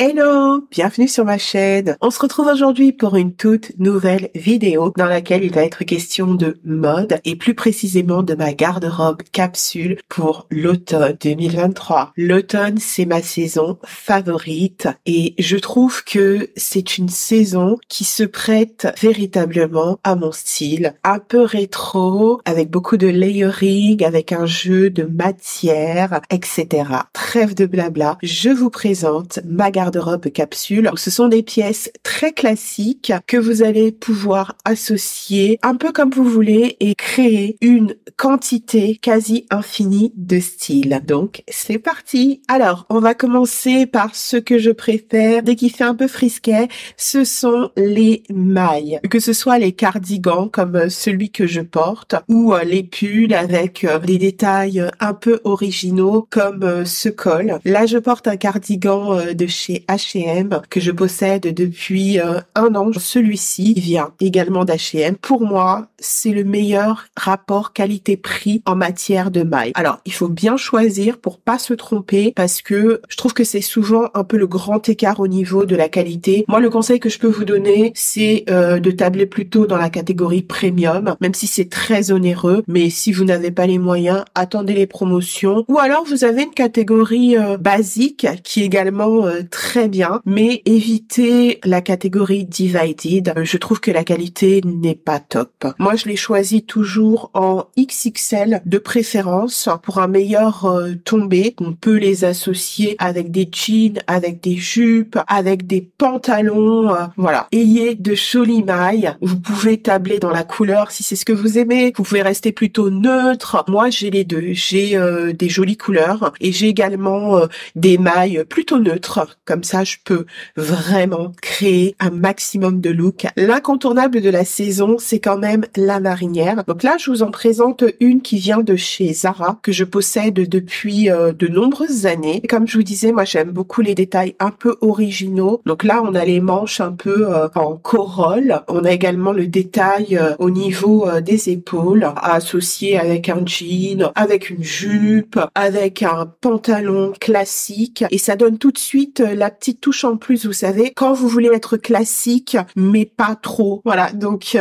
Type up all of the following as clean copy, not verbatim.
Hello, bienvenue sur ma chaîne. On se retrouve aujourd'hui pour une toute nouvelle vidéo dans laquelle il va être question de mode et plus précisément de ma garde-robe capsule pour l'automne 2023. L'automne, c'est ma saison favorite et je trouve que c'est une saison qui se prête véritablement à mon style. Un peu rétro, avec beaucoup de layering, avec un jeu de matière, etc. Trêve de blabla, je vous présente ma garde-robe capsule. Donc, ce sont des pièces très classiques que vous allez pouvoir associer un peu comme vous voulez et créer une quantité quasi infinie de styles. Donc c'est parti. Alors on va commencer par ce que je préfère dès qu'il fait un peu frisquet, ce sont les mailles. Que ce soit les cardigans comme celui que je porte ou les pulls avec des détails un peu originaux comme ce col. Là je porte un cardigan de chez H&M que je possède depuis un an. Celui-ci vient également d'H&M. Pour moi, c'est le meilleur rapport qualité-prix en matière de mailles. Alors, il faut bien choisir pour pas se tromper parce que je trouve que c'est souvent un peu le grand écart au niveau de la qualité. Moi, le conseil que je peux vous donner, c'est de tabler plutôt dans la catégorie premium, même si c'est très onéreux. Mais si vous n'avez pas les moyens, attendez les promotions. Ou alors, vous avez une catégorie basique qui est également très bien, mais évitez la catégorie divided. Je trouve que la qualité n'est pas top. Moi, je les choisis toujours en XXL de préférence pour un meilleur tombé. On peut les associer avec des jeans, avec des jupes, avec des pantalons. Voilà. Ayez de jolies mailles. Vous pouvez tabler dans la couleur si c'est ce que vous aimez. Vous pouvez rester plutôt neutre. Moi, j'ai les deux. J'ai des jolies couleurs et j'ai également des mailles plutôt neutres. Comme ça, je peux vraiment créer un maximum de look. L'incontournable de la saison, c'est quand même la marinière. Donc là, je vous en présente une qui vient de chez Zara, que je possède depuis de nombreuses années. Et comme je vous disais, moi, j'aime beaucoup les détails un peu originaux. Donc là, on a les manches un peu en corolle. On a également le détail au niveau des épaules, associé avec un jean, avec une jupe, avec un pantalon classique. Et ça donne tout de suite la petite touche en plus, vous savez, quand vous voulez être classique, mais pas trop. Voilà, donc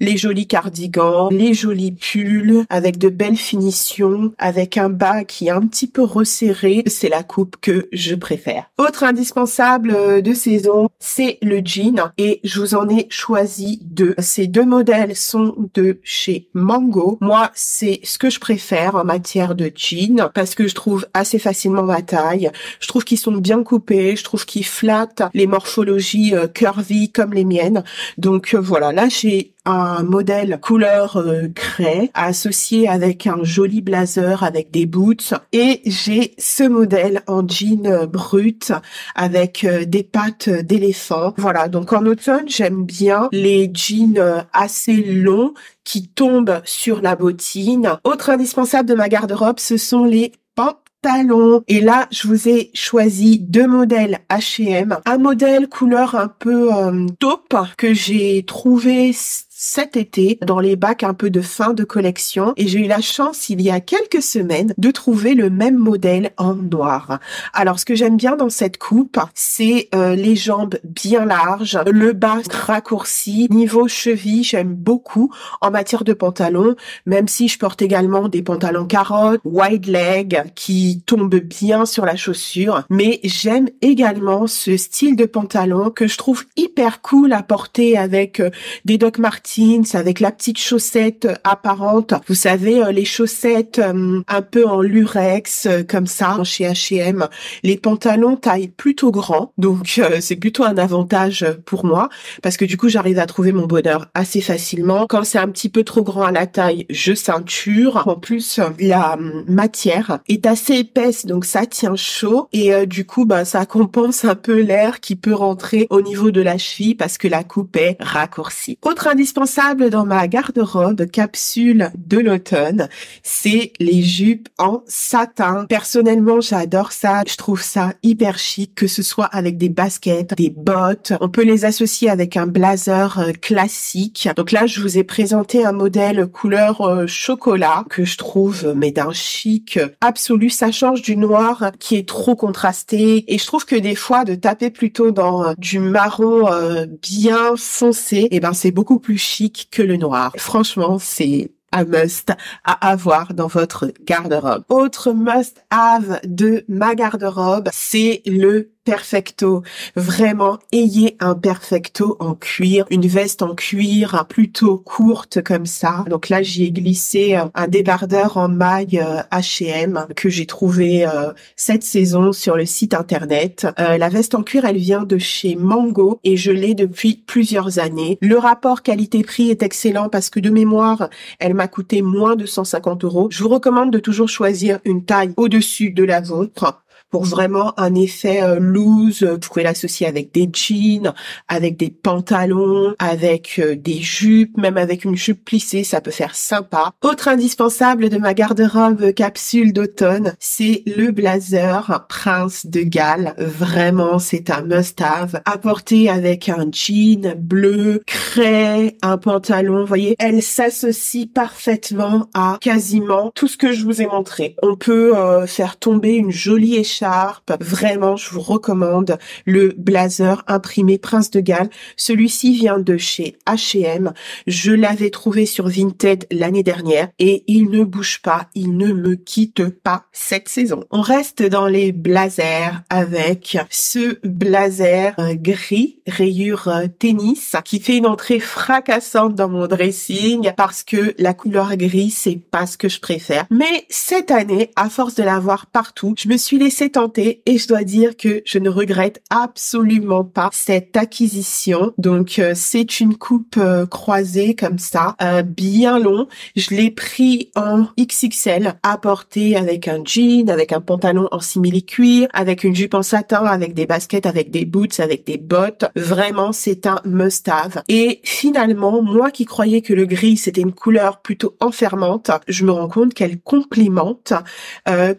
les jolis cardigans, les jolis pulls, avec de belles finitions, avec un bas qui est un petit peu resserré, c'est la coupe que je préfère. Autre indispensable de saison, c'est le jean, et je vous en ai choisi deux. Ces deux modèles sont de chez Mango. Moi, c'est ce que je préfère en matière de jean, parce que je trouve assez facilement ma taille. Je trouve qu'ils sont bien coupés, je trouve qu'ils flattent les morphologies curvy comme les miennes. Donc voilà, là j'ai un modèle couleur craie associé avec un joli blazer avec des boots, et j'ai ce modèle en jean brut avec des pattes d'éléphant. Voilà, donc en automne j'aime bien les jeans assez longs qui tombent sur la bottine. Autre indispensable de ma garde-robe, ce sont les pantalons. Et là, je vous ai choisi deux modèles H&M. Un modèle couleur un peu taupe que j'ai trouvé cet été dans les bacs un peu de fin de collection, et j'ai eu la chance il y a quelques semaines de trouver le même modèle en noir. Alors ce que j'aime bien dans cette coupe, c'est les jambes bien larges, le bas raccourci, niveau cheville, j'aime beaucoup en matière de pantalon, même si je porte également des pantalons carottes, wide leg qui tombent bien sur la chaussure, mais j'aime également ce style de pantalon que je trouve hyper cool à porter avec des Doc Martens, avec la petite chaussette apparente. Vous savez, les chaussettes un peu en lurex, comme ça, chez H&M. Les pantalons taille plutôt grand, donc c'est plutôt un avantage pour moi, parce que du coup, j'arrive à trouver mon bonheur assez facilement. Quand c'est un petit peu trop grand à la taille, je ceinture. En plus, la matière est assez épaisse, donc ça tient chaud, et du coup, ça compense un peu l'air qui peut rentrer au niveau de la cheville, parce que la coupe est raccourcie. Autre indispensable indispensable dans ma garde-robe capsule de l'automne, c'est les jupes en satin. Personnellement, j'adore ça. Je trouve ça hyper chic, que ce soit avec des baskets, des bottes. On peut les associer avec un blazer classique. Donc là, je vous ai présenté un modèle couleur chocolat que je trouve mais d'un chic absolu. Ça change du noir qui est trop contrasté et je trouve que des fois de taper plutôt dans du marron bien foncé, et ben c'est beaucoup plus chic que le noir. Franchement, c'est un must à avoir dans votre garde-robe. Autre must-have de ma garde-robe, c'est le perfecto. Vraiment, ayez un perfecto en cuir, une veste en cuir plutôt courte comme ça. Donc là, j'y ai glissé un débardeur en maille H&M que j'ai trouvé cette saison sur le site internet. La veste en cuir, elle vient de chez Mango et je l'ai depuis plusieurs années. Le rapport qualité-prix est excellent parce que de mémoire, elle m'a coûté moins de 150 €. Je vous recommande de toujours choisir une taille au-dessus de la vôtre pour vraiment un effet loose. Vous pouvez l'associer avec des jeans, avec des pantalons, avec des jupes, même avec une jupe plissée, ça peut faire sympa. Autre indispensable de ma garde-robe capsule d'automne, c'est le blazer Prince de Galles. Vraiment, c'est un must-have. Apporté avec un jean bleu, craie, un pantalon, vous voyez, elle s'associe parfaitement à quasiment tout ce que je vous ai montré. On peut faire tomber une jolie écharpe. Vraiment, je vous recommande le blazer imprimé Prince de Galles. Celui-ci vient de chez H&M. Je l'avais trouvé sur Vinted l'année dernière et il ne bouge pas, il ne me quitte pas cette saison. On reste dans les blazers avec ce blazer gris, rayure tennis, qui fait une entrée fracassante dans mon dressing parce que la couleur gris, c'est pas ce que je préfère. Mais cette année, à force de l'avoir partout, je me suis laissée tenter et je dois dire que je ne regrette absolument pas cette acquisition. Donc c'est une coupe croisée comme ça, bien long. Je l'ai pris en XXL, à porter avec un jean, avec un pantalon en simili-cuir, avec une jupe en satin, avec des baskets, avec des boots, avec des bottes. Vraiment, c'est un must-have. Et finalement, moi qui croyais que le gris c'était une couleur plutôt enfermante, je me rends compte qu'elle complimente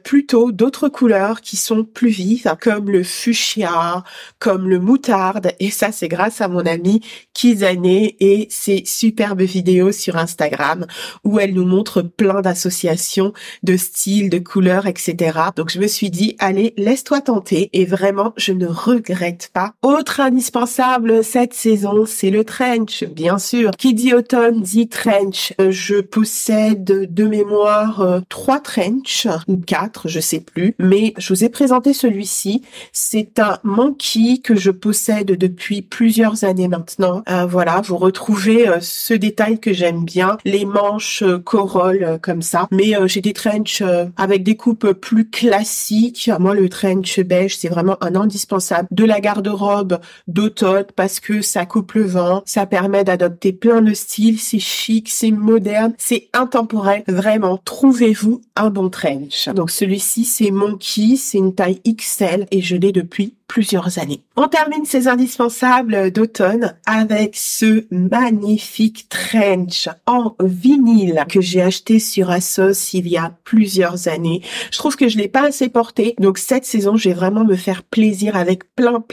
plutôt d'autres couleurs qui sont plus vives, comme le fuchsia, comme le moutarde, et ça c'est grâce à mon amie Kizane et ses superbes vidéos sur Instagram où elle nous montre plein d'associations de styles, de couleurs, etc. Donc je me suis dit, allez, laisse-toi tenter, et vraiment je ne regrette pas. Autre indispensable cette saison, c'est le trench, bien sûr. Qui dit automne dit trench. Je possède de mémoire 3 trench ou 4, je sais plus, mais je vous ai présenté celui-ci. C'est un monkey que je possède depuis plusieurs années maintenant. Voilà, vous retrouvez ce détail que j'aime bien, les manches corolle comme ça. Mais j'ai des trench avec des coupes plus classiques. Moi, le trench beige, c'est vraiment un indispensable de la garde-robe d'automne parce que ça coupe le vent, ça permet d'adopter plein de styles, c'est chic, c'est moderne, c'est intemporel. Vraiment, trouvez-vous un bon trench. Donc celui-ci, c'est Monkey, c'est une taille XL et je l'ai depuis plusieurs années. On termine ces indispensables d'automne avec ce magnifique trench en vinyle que j'ai acheté sur ASOS il y a plusieurs années. Je trouve que je l'ai pas assez porté, donc cette saison je vais vraiment me faire plaisir avec plein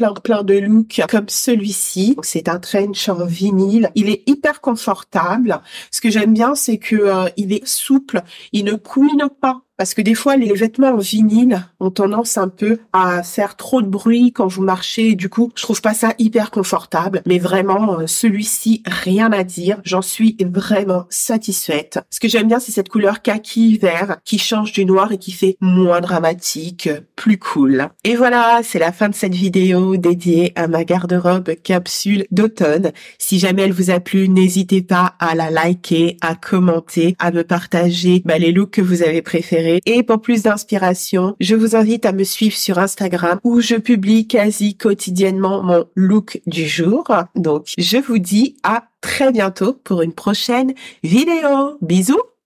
de looks comme celui-ci. C'est un trench en vinyle, il est hyper confortable. Ce que j'aime bien, c'est que il est souple, il ne couine pas. Parce que des fois, les vêtements en vinyle ont tendance un peu à faire trop de bruit quand vous marchez. Et du coup, je trouve pas ça hyper confortable. Mais vraiment, celui-ci, rien à dire. J'en suis vraiment satisfaite. Ce que j'aime bien, c'est cette couleur kaki vert qui change du noir et qui fait moins dramatique, plus cool. Et voilà, c'est la fin de cette vidéo dédiée à ma garde-robe capsule d'automne. Si jamais elle vous a plu, n'hésitez pas à la liker, à commenter, à me partager les looks que vous avez préférés. Et pour plus d'inspiration, je vous invite à me suivre sur Instagram où je publie quasi quotidiennement mon look du jour. Donc, je vous dis à très bientôt pour une prochaine vidéo. Bisous!